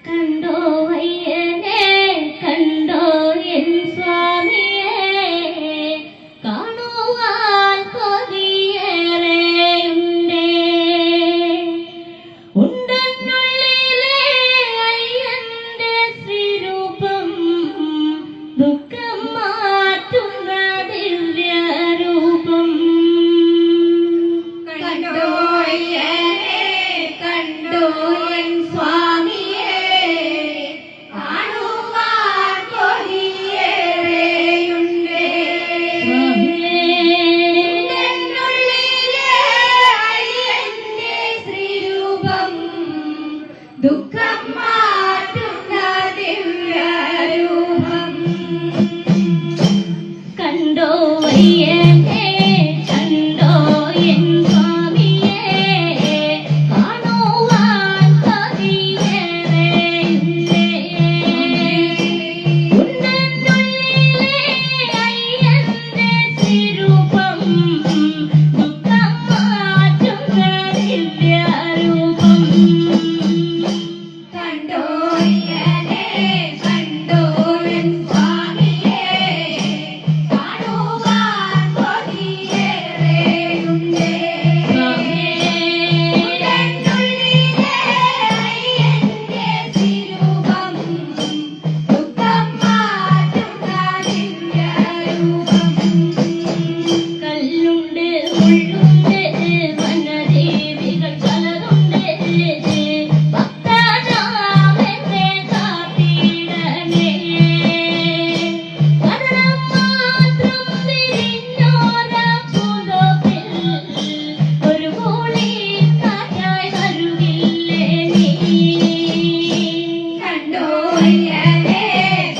കണ്ടോ അയ്യനെ കണ്ടോ എൻ സ്വാമിയെ കാണുവാൻ കൊതിയേറെയുണ്ടേ ഉണ്ടെന്നുള്ളിലെ അയ്യന്റെ ശ്രീരൂപം ദുഃഖം മാറ്റുന്ന ദിവ്യരൂപം കണ്ടോ അയ്യനെ കണ്ടോ എൻ സ്വാമിയെ കാണുവാൻ കൊതിയേറെയുണ്ടേ ഉള്ളിലെ അയ്യന്റെ ശ്രീരൂപം ദുഃഖം മാറ്റുന്ന ദിവ്യരൂപം കണ്ടോ അയ്യനെ കണ്ടോ എൻ സ്വാമിയെ കാണുവാൻ കൊതിയേറെയുണ്ടേ ഉണ്ടെന്നുള്ളിലെ അയ്യന്റെ ശ്രീരൂപം ദുഃഖം മാറ്റുന്ന ദിവ്യരൂപം കണ്ടോ അയ്യനെ കണ്ടോ എൻ സ്വാമിയെ കാണുവാൻ കൊതിയേറെയുണ്ടേ ഉള്ളിലെ അയ്യന്റെ ശ്രീരൂപം ദുഃഖം മാറ്റുന്ന ദിവ്യരൂപം കല്ലുണ്ട് മുള്ളുണ്ട് വനദേവികൾ പലതുണ്ട് ഭക്തനാമെന്നെ കാത്തിടണേ മരണം മാത്രം തിരിഞ്ഞോര പൂന്തോപ്പിൽ ഒരു കൂളി കാറ്റായി വരുകില്ലേ നീ കണ്ടോ അയ്യനെ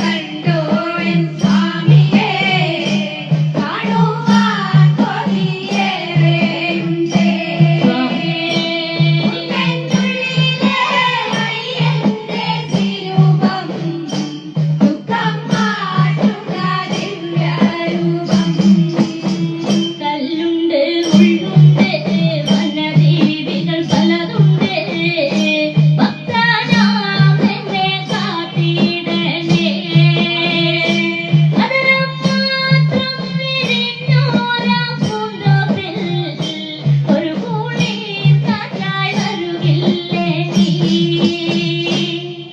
കണ്ടോ എൻ സ്വാമിയെ കാണുവാൻ കൊതിയേറെയുണ്ടേ ഉള്ളിലെ അയ്യന്റെ ശ്രീരൂപം ദുഃഖം മാറ്റുന്ന ദിവ്യരൂപം കല്ലുണ്ട് മുള്ളുണ്ട് വനദേവികൾ പലതുണ്ട് ഭക്തനാമെന്നെ കാത്തിടണേ മരണം മാത്രം വിരിഞ്ഞോര പൂന്തോപ്പിൽ ഒരു കൂളി കാറ്റായി വരുകില്ലേ നീ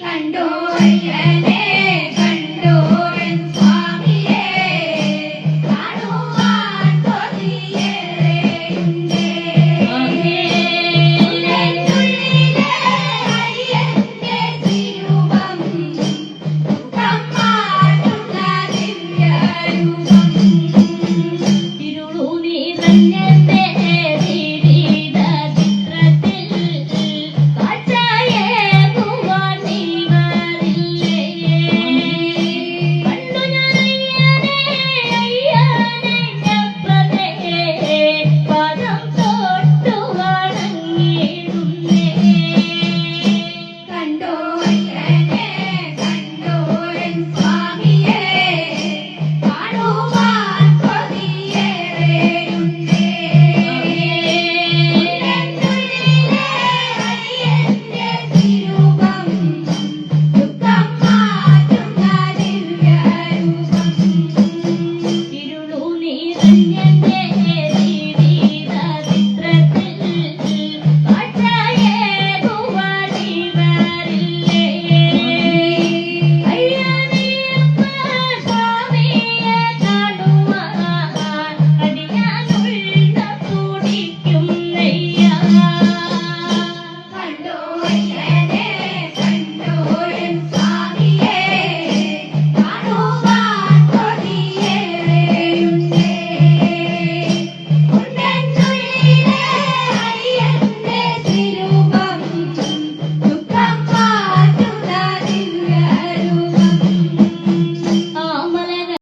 കണ്ടോ അയ്യനെ കണ്ടോ എൻ സ്വാമിയെ കാണുവാൻ കൊതിയേറെയുണ്ടേ ഉള്ളിലെ അയ്യന്റെ ശ്രീരൂപം ദുഃഖം മാറ്റുന്ന ദിവ്യരൂപം ഇരുളു നിറഞ്ഞെന്റെ വിവിധ ചിത്രത്തിൽ കാഴ്ചയേകുവാൻ നീ വരില്ലേ കണ്ടു ഞാനയ്യനെ അയ്യനെഞ്ഞപ്പതേ പാദം തൊട്ടു വണങ്ങിയിടുന്നേ കണ്ടോ